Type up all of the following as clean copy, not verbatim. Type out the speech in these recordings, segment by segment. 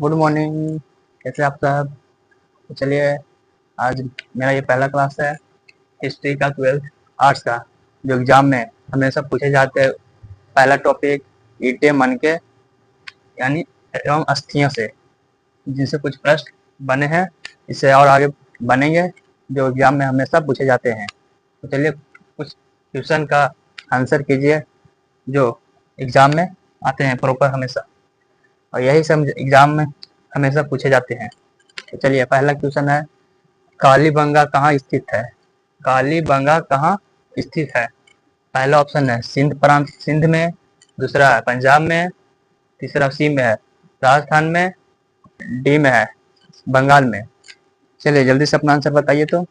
Good morning. कैसे आप सब? तो चलिए, आज मेरा ये पहला क्लास है हिस्ट्री का, 12th आर्ट्स का, जो एग्जाम में हमेशा पूछे जाते हैं। पहला टॉपिक ईंटें मन के यानी एवं अस्थियों से, जिनसे कुछ प्रश्न बने हैं, इससे और आगे बनेंगे, जो एग्जाम में हमेशा पूछे जाते हैं। तो चलिए कुछ क्वेश्चन का आंसर कीजिए जो एग्जाम में आते हैं प्रॉपर हमेशा, और यही सब एग्जाम में हमेशा पूछे जाते हैं। तो चलिए, पहला क्वेश्चन है, कालीबंगा कहाँ स्थित है? कालीबंगा कहाँ स्थित है? पहला ऑप्शन है सिंध प्रांत, सिंध में। दूसरा है पंजाब में। तीसरा सी में है राजस्थान में। डी में है बंगाल में। चलिए जल्दी से अपना आंसर बताइए, तो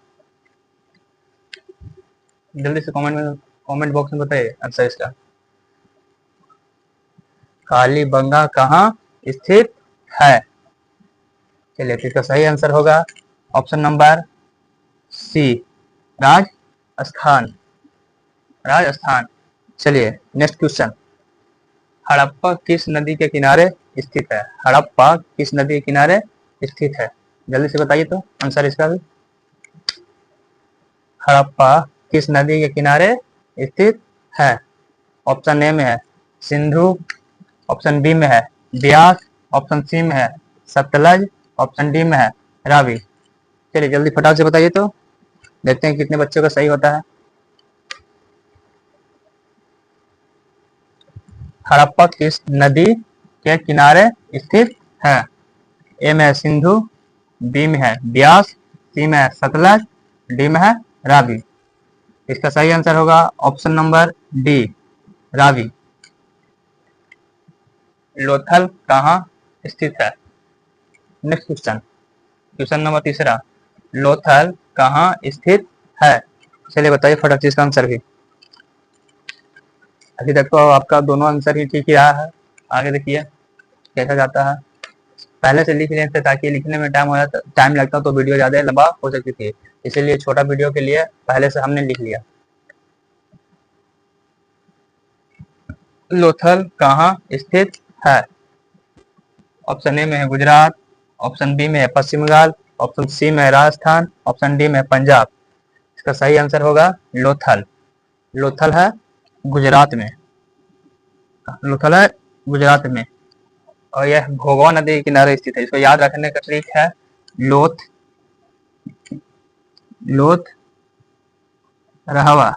जल्दी से कमेंट बॉक्स में बताइए आंसर इसका। कालीबंगा कहाँ स्थित है? चलिए, तो इसका सही आंसर होगा option number C, Rajasthan. Rajasthan. चलिए नेक्स्ट क्वेश्चन, हड़प्पा किस नदी के किनारे स्थित है? हड़प्पा किस नदी के किनारे स्थित है? जल्दी से बताइए तो आंसर इसका भी। हड़प्पा किस नदी के किनारे स्थित है? ऑप्शन ए में है सिंधु, ऑप्शन बी में है ब्यास, ऑप्शन सी में है सतलज, ऑप्शन डी में है रावी। चलिए जल्दी फटाक से बताइए, तो देखते हैं कितने बच्चों का सही होता है। हड़प्पा किस नदी के किनारे स्थित है? ए में है सिंधु, बी में है ब्यास, सी में है सतलज, डी में है रावी। इसका सही आंसर होगा option number D, Ravi. Lothal कहाँ स्थित है? नेक्स्ट क्वेश्चन, क्वेश्चन नंबर तीसरा, लोथल कहाँ स्थित है? चलिए बताइए फटाक से इसका आंसर भी। अभी तक तो आपका दोनों आंसर ही ठीक ही रहा है, आगे देखिए कैसा जाता है। पहले से लिख लेते ताकि लिखने में टाइम लगता तो वीडियो ज़्यादा लंबा हो सकती थी, इसीलिए छोटा वीडियो के लिए पहले से हमने लिख लिया। लोथल कहाँ स्थित है? ऑप्शन ए में है गुजरात, ऑप्शन बी में है पश्चिम बंगाल, ऑप्शन सी में है राजस्थान, ऑप्शन डी में है पंजाब। इसका सही आंसर होगा लोथल। लोथल है गुजरात में। लोथल है गुजरात में, और यह भोगवा नदी के किनारे स्थित है। इसको याद रखने का ट्रिक है लोथ, लोथ रहवा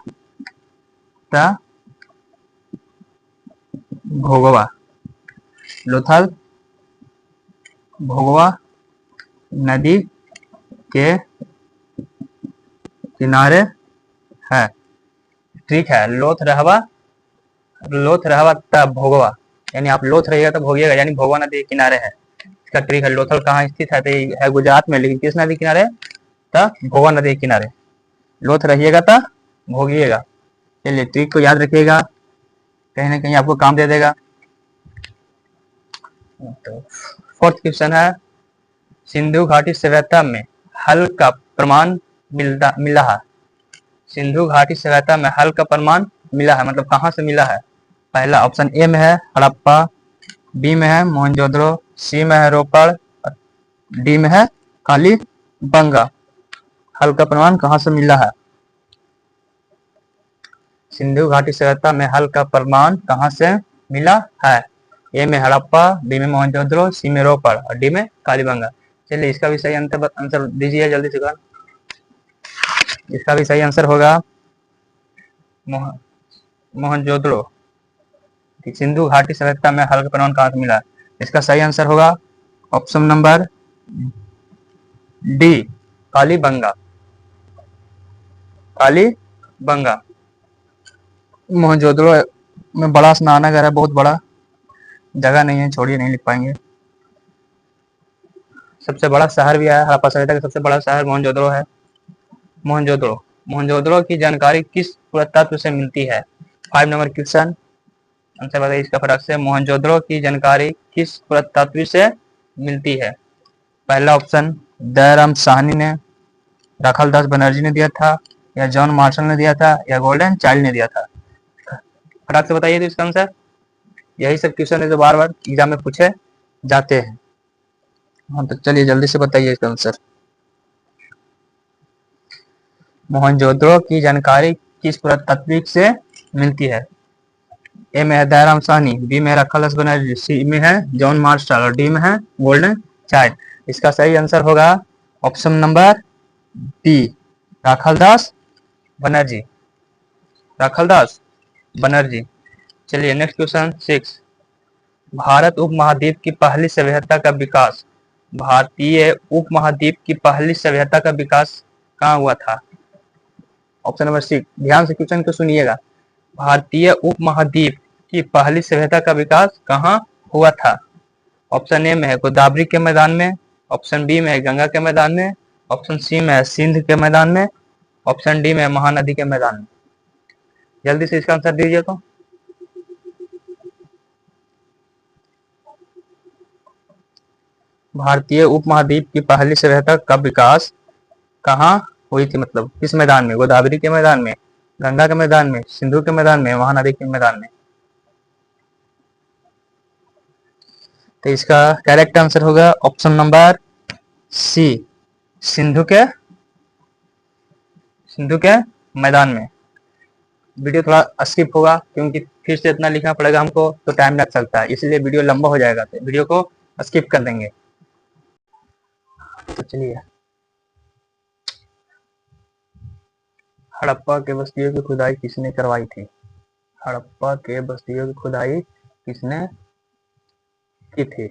ता भोगवा। लोथल भोगवा नदी के किनारे है। ठीक है, लोथ रहवा ता भोगवा, यानी आप लोथ रहिएगा तो भोगिएगा, यानी भोगवा नदी के किनारे है। इसका ट्रिक है। लोथल कहाँ स्थित है? तो है गुजरात में, लेकिन किस नदी किनारे? ता भोगवा नदी के किनारे। लोथ रहिएगा ता भोगिएगा। चलिए ट्रिक को याद रखिएगा, कहीं ना कहीं आपको काम दे देगा। तो फोर्थ क्वेश्चन है, सिंधु घाटी सभ्यता में हल का प्रमाण मिला है। सिंधु घाटी सभ्यता में हल का प्रमाण मिला है, मतलब कहाँ से मिला है? पहला ऑप्शन ए में है हड़प्पा, बी में है मोहनजोदड़ो, सी में है रोपड़, डी में है कालीबंगा। हल का प्रमाण कहाँ से मिला है? सिंधु घाटी सभ्यता में हल का प्रमाण कहाँ से मिला है? ए में हड़प्पा, बी में मोहनजोदड़ो, सी में रोपड़ और डी में कालीबंगा। चलिए इसका भी सही आंसर दीजिए जल्दी से। इसका भी सही आंसर होगा मोहनजोदड़ो। सिंधु घाटी सभ्यता में हल का प्रमाण कहाँ से मिला? इसका सही आंसर होगा option number D, Kalibangan. Kalibangan. Mohenjodaro में बड़ा स्नानागार है, बहुत बड़ा, जगह नहीं है, छोड़िए नहीं लिख पाएंगे। सबसे बड़ा शहर भी है, हड़प्पा सभ्यता का सबसे बड़ा शहर मोहनजोदड़ो है। मोहनजोदड़ो की जानकारी किस पुरातत्व से मिलती है? 5 नंबर क्वेश्चन, आंसर बताइए इसका फटाक से। मोहनजोदड़ो की जानकारी किस पुरातत्व से मिलती है? पहला ऑप्शन दयाराम साहनी ने, राखाल दास बनर्जी ने दिया था, या जॉन मार्शल ने दिया था, या गोल्डन चाइल्ड ने दिया था। फटाक से बताइए तो इसका आंसर। यही सब क्वेश्चन है जो बार बार एग्जाम में पूछे जाते हैं। हाँ तो चलिए जल्दी से बताइए इसका आंसर। मोहनजोदड़ो की जानकारी किस पुरातात्विक से मिलती है? ए में है दयाराम साहनी, बी में है रखालदास बनर्जी, सी में है जॉन मार्शल और डी में है गोल्डन चाइल्ड। इसका सही आंसर होगा option number B, Rakhaldas Banerjee. Rakhaldas Banerjee. चलिए नेक्स्ट क्वेश्चन 6। भारत उपमहाद्वीप की पहली सभ्यता का विकास, भारतीय उपमहाद्वीप की पहली सभ्यता का विकास कहाँ हुआ था? ऑप्शन नंबर 6, ध्यान से क्वेश्चन को सुनिएगा। भारतीय उपमहाद्वीप की पहली सभ्यता का विकास कहाँ हुआ था? ऑप्शन ए में है गोदावरी के मैदान में, ऑप्शन बी में है गंगा के मैदान में, ऑप्शन सी में है सिंध के मैदान में, ऑप्शन डी में है महानदी के मैदान में। जल्दी से इसका आंसर दीजिए तो। भारतीय उपमहाद्वीप की पहली सभ्यता का विकास कहाँ हुई थी, मतलब किस मैदान में? गोदावरी के मैदान में, गंगा के मैदान में, सिंधु के मैदान में, महानदी के मैदान में। तो इसका करेक्ट आंसर होगा ऑप्शन नंबर सी, सिंधु के मैदान में। वीडियो थोड़ा स्किप होगा क्योंकि फिर से इतना लिखना पड़ेगा हमको, तो टाइम लग सकता है, इसलिए वीडियो लंबा हो जाएगा, तो वीडियो को स्किप कर देंगे। तो चलिए, हड़प्पा के बस्तियों की खुदाई किसने करवाई थी? हड़प्पा के बस्तियों की खुदाई किसने की थी?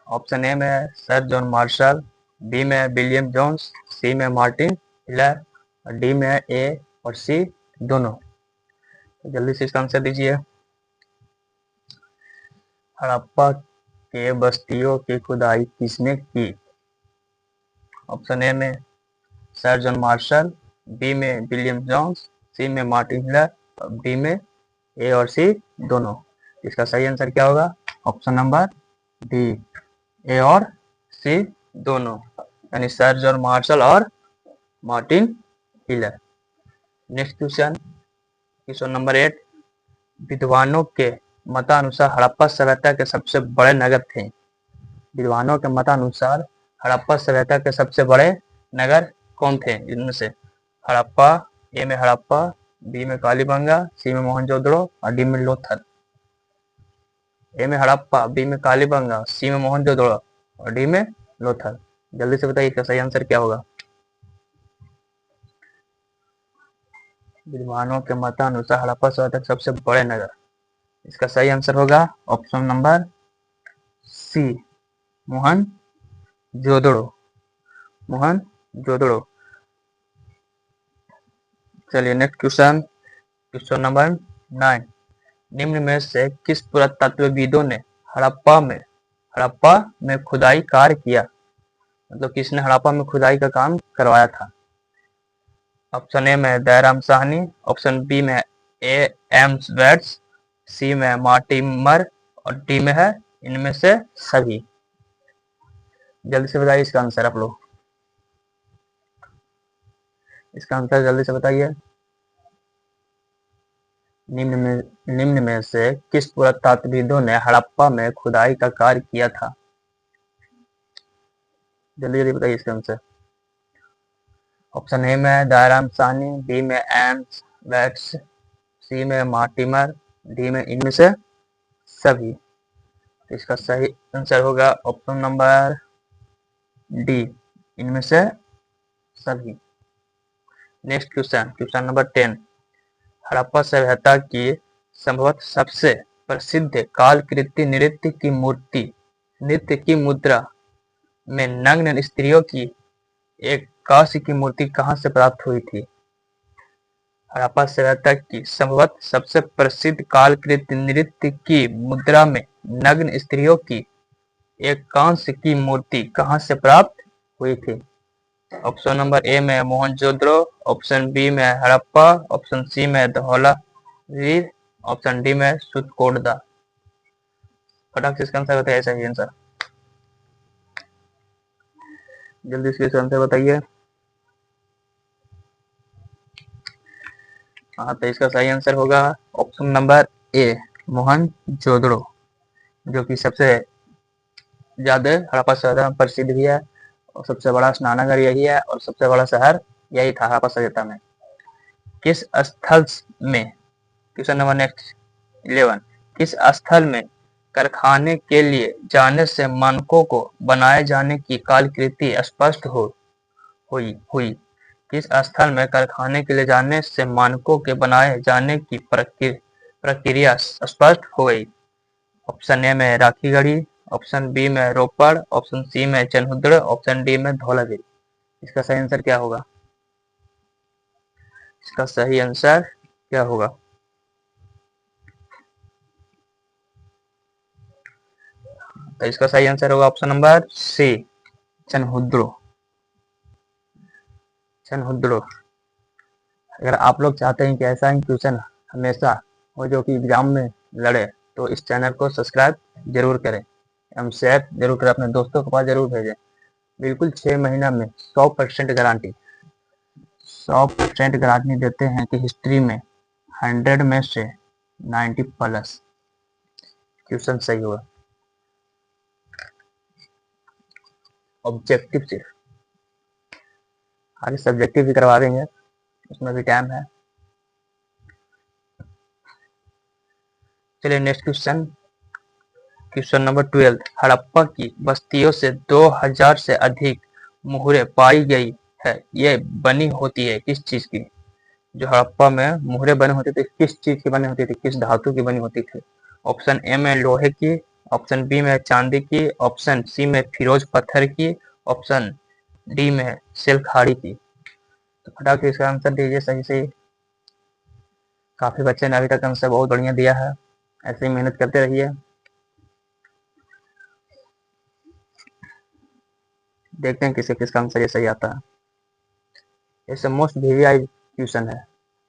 ऑप्शन ए में सर जॉन मार्शल, बी में विलियम जोन्स, सी में मार्टिन हिलर और डी में ए और सी दोनों। तो जल्दी से इसका आंसर दीजिए। हड़प्पा के बस्तियों की खुदाई किसने की? ऑप्शन ए में सर जॉन मार्शल, बी में विलियम जोन्स, सी में मार्टिन हिलर और डी में ए और सी दोनों। इसका सही आंसर क्या होगा? ऑप्शन नंबर डी, ए और सी दोनों, यानी सर जॉन मार्शल और Martin Hiller. Next question, question number 8। विद्वानों के मतानुसार हड़प्पा सभ्यता के सबसे बड़े नगर थे। विद्वानों के मतानुसार हड़प्पा सभ्यता के सबसे बड़े नगर कौन थे इनमें से? हड़प्पा, ए में हड़प्पा, बी में कालीबंगा, सी में मोहनजोदड़ो और डी में लोथल। ए में हड़प्पा, बी में कालीबंगा, सी में मोहनजोदड़ो और डी में लोथल। जल्दी से बताइए इसका सही आंसर क्या होगा? विद्वानों के मतानुसार हड़प्पा सभ्यता के सबसे बड़े नगर, इसका सही आंसर होगा option number C, Mohenjodaro. Mohenjodaro. चलिए नेक्स्ट क्वेश्चन, क्वेश्चन नंबर 9। निम्न में से किस पुरातत्वविदों ने हड़प्पा में खुदाई कार्य किया, मतलब किसने हड़प्पा में खुदाई का काम करवाया था? ऑप्शन ए में दयाराम साहनी, ऑप्शन बी में ए एम्स वेट्स, सी में मार्टिमर और डी में है इनमें से सभी। जल्दी से बताइए इसका आंसर आप लोग। इसका आंसर जल्दी से बताइए। निम्न में से किस पुरातत्वविदों ने हड़प्पा में खुदाई का कार्य किया था? जल्दी जल्दी बताइए इसका आंसर। ऑप्शन ए में दयाराम साहनी, बी में एम्स वेट्स, सी में मार्टिमर, डी में इनमें से सभी। इसका सही आंसर होगा ऑप्शन नंबर डी, इनमें से सभी। Next question, question number 10। Harappa सभ्यता की संभवतः सबसे प्रसिद्ध कालकृति नृत्य की मुद्रा में नग्न स्त्रियों की एक कांस्य की मूर्ति कहाँ से प्राप्त हुई थी? हड़प्पा सभ्यता की संभवतः सबसे प्रसिद्ध कालकृति नृत्य की मुद्रा में नग्न स्त्रियों की एक कांस्य की मूर्ति कहाँ से प्राप्त हुई थी? ऑप्शन नंबर ए में मोहनजोदड़ो, ऑप्शन बी में हड़प्पा, ऑप्शन सी में धौलावीर, ऑप्शन डी में सुतकोटदा। फटाक से इसका आंसर बताइए, सही आंसर जल्दी से आंसर बताइए। हाँ तो इसका सही आंसर होगा ऑप्शन नंबर ए, मोहनजोदड़ो, जो कि सबसे ज्यादा हड़प्पा शहर में प्रसिद्ध भी है, और सबसे बड़ा स्नानागार यही है, और सबसे बड़ा शहर यही था हड़प्पा सभ्यता में। किस स्थल में, क्वेश्चन नंबर नेक्स्ट 11, किस स्थल में कारखाने के लिए जाने से मानकों को बनाए जाने की कालकृति स्पष्ट हुई। किस स्थल में कारखाने के लिए जाने से मानकों के बनाए जाने की प्रक्रिया स्पष्ट हो गई? ऑप्शन ए में राखीगढ़ी, ऑप्शन बी में रोपड़, ऑप्शन सी में चनहुद्र, ऑप्शन डी में धौलागिरी। इसका सही आंसर क्या होगा? इसका सही आंसर क्या होगा? तो इसका सही आंसर होगा ऑप्शन नंबर सी, चनहुद्रो। अगर आप लोग चाहते हैं कि ऐसा ही क्वेश्चन हमेशा हो जो कि एग्जाम में लड़े, तो इस चैनल को सब्सक्राइब जरूर करें एवं शेयर जरूर करें, अपने दोस्तों के पास जरूर भेजें। बिल्कुल 6 महीना में 100% गारंटी, 100% गारंटी देते हैं कि हिस्ट्री में 100 में से 90 प्लस क्वेश्चन सही होगा। ऑब्जेक्टिव सिर्फ, आगे सब्जेक्टिव भी करवा देंगे, उसमें भी टाइम है। चलिए next question, question number 12, Harappa की बस्तियों से 2000 से अधिक मुहरें पाई गई है, ये बनी होती है किस चीज की? जो हड़प्पा में मुहरें बनी होती थी, किस चीज की बनी होती थी, किस धातु की बनी होती थी? ऑप्शन ए में लोहे की, ऑप्शन बी में चांदी की, ऑप्शन सी में फिरोज पत्थर की, ऑप्शन डी में सिल्क खाड़ी की। तो फटाक से इसका आंसर दीजिए सही से। काफी बच्चे ने अभी तक आंसर बहुत बढ़िया दिया है, ऐसे ही मेहनत करते रहिए। देखते हैं किसे किसका आंसर ये सही आता है। ये मोस्ट वीवीआई क्वेश्चन है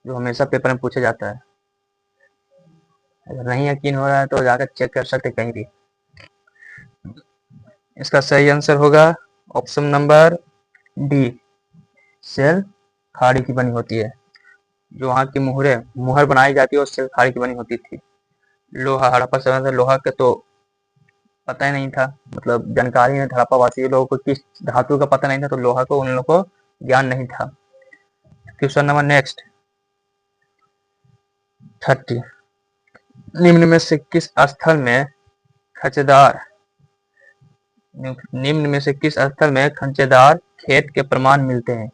जो हमेशा पेपर में पूछा जाता है। अगर नहीं यकीन हो रहा है तो जाकर चेक कर सकते कहीं भी। इसका सही आंसर होगा ऑप्शन नंबर डी, सेल खाड़ी की बनी होती है। जो वहाँ की मुहर बनाई जाती है वो सेल खाड़ी की बनी होती थी। लोहा, हड़प्पा समय में लोहा का तो पता ही नहीं था, मतलब जानकारी नहीं था, हड़प्पा वासी लोगों को किस धातु का पता नहीं था, तो लोहा को उन लोगों को ज्ञान नहीं था। क्वेश्चन नंबर नेक्स्ट 30, निम्न में से किस स्थल में खचेदार खेत के प्रमाण मिलते हैं?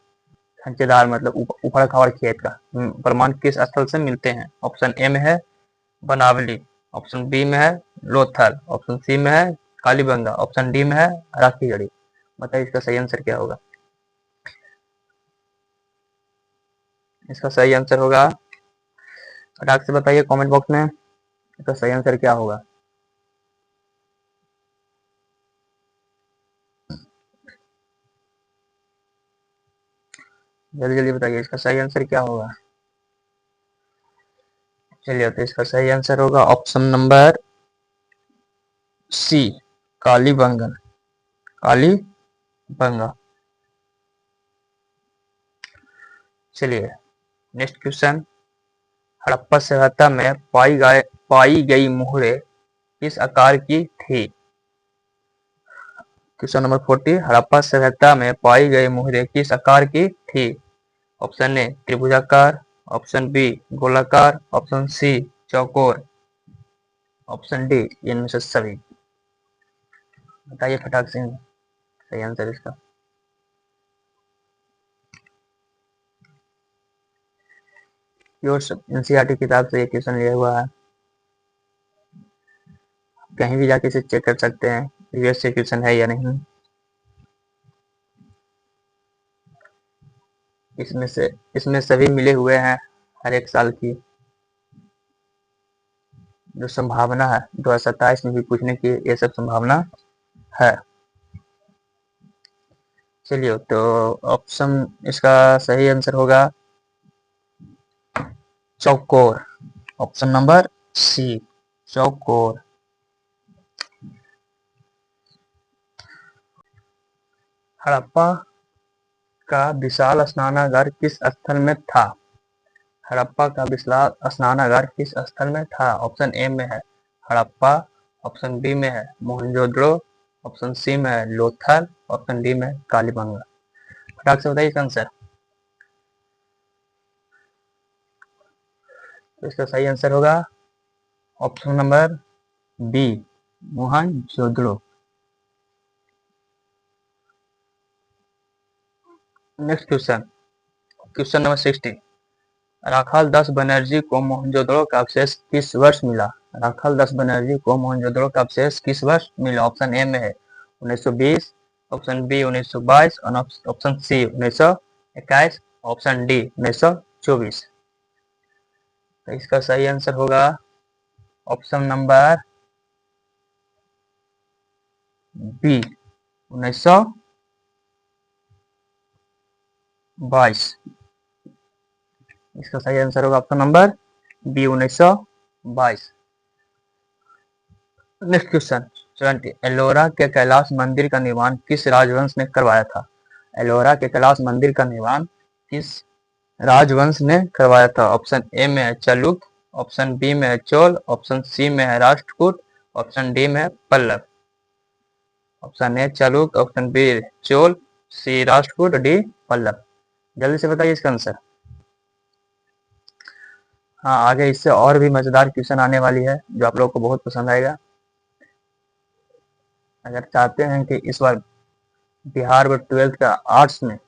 खंचेदार मतलब उखड़ खाबड़ खेत का प्रमाण किस स्थल से मिलते हैं? ऑप्शन ए में है बनावली, ऑप्शन बी में है लोथल, ऑप्शन सी में है कालीबंगा, ऑप्शन डी में है राखीगढ़ी। बताइए इसका सही आंसर क्या होगा? इसका सही आंसर होगा, फटाक से बताइए कमेंट बॉक्स में, इसका सही आंसर क्या होगा? जल्दी जल्दी बताइए इसका सही आंसर क्या होगा। चलिए तो इसका सही आंसर होगा option number C, Kalibangan, Kalibangan. चलिए नेक्स्ट क्वेश्चन, हड़प्पा सभ्यता में पाई गई मुहरें किस आकार की थी? क्वेश्चन नंबर 40, हड़प्पा सभ्यता में पाई गई मुहरें किस आकार की थी? ऑप्शन ए त्रिभुजाकार, ऑप्शन बी गोलाकार, ऑप्शन सी चौकोर, ऑप्शन डी इनमें से सभी। बताइए फटाक से सही आंसर इसका। प्योर एनसीईआरटी किताब से ये क्वेश्चन लिया हुआ है, कहीं भी जाके इसे चेक कर सकते हैं प्रीवियस से क्वेश्चन है या नहीं। इसमें सभी मिले हुए हैं हर एक साल की, जो संभावना है 2027 में भी पूछने की ये सब संभावना है। चलिए तो ऑप्शन इसका सही आंसर होगा चौकोर, ऑप्शन नंबर सी चौकोर। हड़प्पा का विशाल स्नानागार किस स्थल में था? हड़प्पा का विशाल स्नानागार किस स्थल में था? ऑप्शन ए में है हड़प्पा, ऑप्शन बी में है मोहनजोदड़ो, ऑप्शन सी में है लोथल, ऑप्शन डी में कालीबंगा। फटाक से बताइए इसका आंसर। तो इसका सही आंसर होगा option number B, Mohenjodaro. Next question, question number 60। Rakhal Das Banerjee को मोहनजोदड़ो का अवशेष किस वर्ष मिला? राखाल दास बनर्जी को मोहनजोदड़ो का अवशेष किस वर्ष मिला? ऑप्शन ए में है 1920, ऑप्शन बी 1922 और ऑप्शन सी 1921, ऑप्शन डी 1924। तो इसका सही आंसर होगा ऑप्शन नंबर बी 1922। इसका सही आंसर होगा option number B 1922। Next question 70। Ellora के कैलाश मंदिर का निर्माण किस राजवंश ने करवाया था? एलोरा के कैलाश मंदिर का निर्माण किस राजवंश ने करवाया था? ऑप्शन ए में है चालुक्य, ऑप्शन बी में है चोल, ऑप्शन सी में है राष्ट्रकूट, ऑप्शन डी में है Pallava. Option A Chalukya, option B Chola, C Rashtrakuta, D Pallava. जल्दी से बताइए इसका आंसर। हाँ, आगे इससे और भी मजेदार क्वेश्चन आने वाली है जो आप लोगों को बहुत पसंद आएगा। अगर चाहते हैं कि इस बार बिहार बोर्ड 12th का आर्ट्स में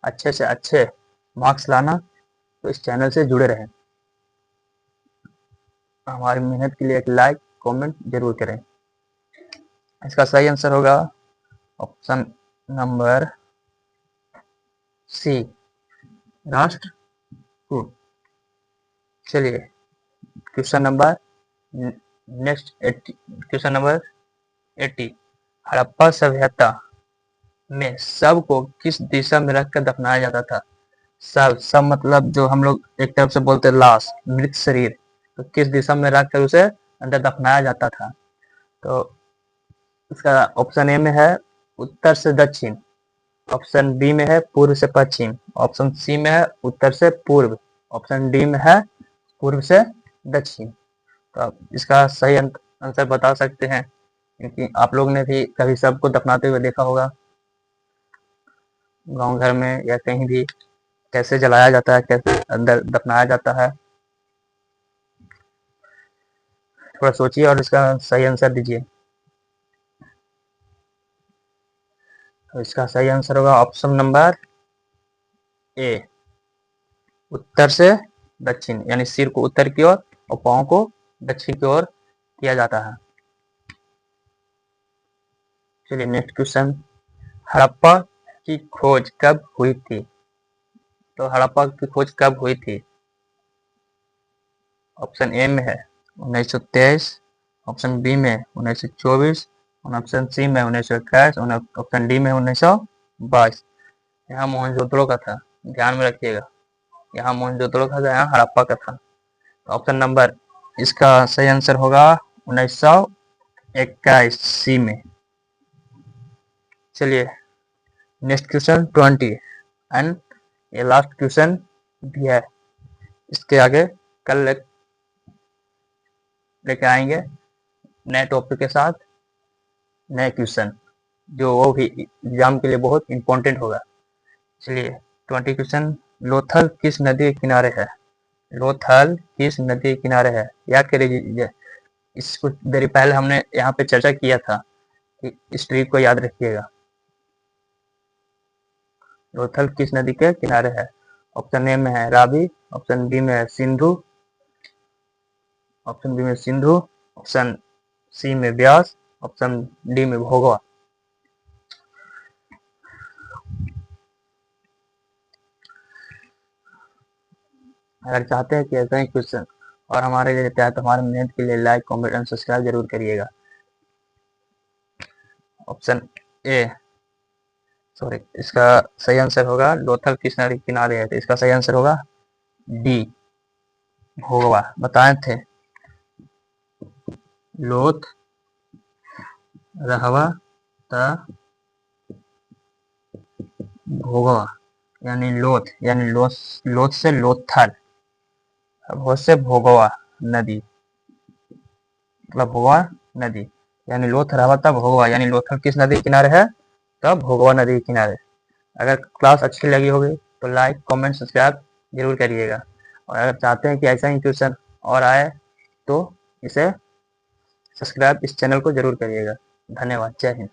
अच्छे से अच्छे मार्क्स लाना, तो इस चैनल से जुड़े रहें। हमारी मेहनत के लिए एक लाइक कमेंट जरूर करें। इसका सही आंसर होगा ऑप्शन नंबर सी, राष्ट्रकूट। चलिए question number next, question number 80। Harappa सभ्यता में शव को किस दिशा में रखकर दफनाया जाता था? शव मतलब जो हम लोग एक तरफ से बोलते हैं लाश, मृत शरीर, तो किस दिशा में रखकर उसे अंदर दफनाया जाता था? तो इसका ऑप्शन ए में है उत्तर से दक्षिण, ऑप्शन बी में है पूर्व से पश्चिम, ऑप्शन सी में है उत्तर से पूर्व, ऑप्शन डी में है पूर्व से दक्षिण। तो आप इसका सही आंसर बता सकते हैं, क्योंकि आप लोग ने भी कभी सबको दफनाते हुए देखा होगा गांव घर में या कहीं भी, कैसे जलाया जाता है, कैसे अंदर दफनाया जाता है। थोड़ा सोचिए और इसका सही आंसर दीजिए। तो इसका सही आंसर होगा ऑप्शन नंबर ए, उत्तर से दक्षिण, यानी सिर को उत्तर की ओर और पांव को दक्षिण की ओर किया जाता है। चलिए नेक्स्ट क्वेश्चन। हड़प्पा की खोज कब हुई थी? तो हड़प्पा की खोज कब हुई थी? ऑप्शन ए में है 1923, ऑप्शन बी में 1924, ऑप्शन सी में 1921 और ऑप्शन डी में 1922। यहाँ मोहनजोदड़ो का था, ध्यान में रखिएगा। यहाँ मोहनजोदड़ो का था, यहाँ हड़प्पा का था। ऑप्शन नंबर इसका सही आंसर होगा 1921 सी में। चलिए नेक्स्ट क्वेश्चन 20 एंड ये लास्ट क्वेश्चन भी है। इसके आगे कल लेके आएंगे नए टॉपिक के साथ नए क्वेश्चन, जो वो भी एग्जाम के लिए बहुत इंपॉर्टेंट होगा। चलिए 20 क्वेश्चन। लोथल किस नदी के किनारे है? लोथल किस नदी के किनारे है? याद करिए, इस कुछ देर पहले हमने यहाँ पे चर्चा किया था कि इस ट्रिक को याद रखिएगा। लोथल किस नदी के किनारे है? ऑप्शन ए में है रावी, ऑप्शन बी में है सिंधु, ऑप्शन बी में सिंधु, ऑप्शन सी में ब्यास, ऑप्शन डी में भोगवा। अगर चाहते हैं कि ऐसा ही क्वेश्चन और हमारे लिए रहता है तो हमारे मेहनत के लिए लाइक कमेंट एंड सब्सक्राइब जरूर करिएगा। ऑप्शन ए, सॉरी, इसका सही आंसर होगा लोथल किस नदी के किनारे है, तो इसका सही आंसर होगा डी, भोगवा। बताए थे लोथ रहवा ता भोगवा, यानी लोथ, यानी लोथ से लोथल, भोज से भोगवा नदी, मतलब भोगवा नदी। यानी लोथरावा तब भोगवा, यानी लोथर किस नदी के किनारे है? तब भोगवा नदी के किनारे। अगर क्लास अच्छी लगी होगी तो लाइक कमेंट सब्सक्राइब जरूर करिएगा, और अगर चाहते हैं कि ऐसा ही ट्यूशन और आए तो इसे सब्सक्राइब इस चैनल को जरूर करिएगा। धन्यवाद। जय हिंद।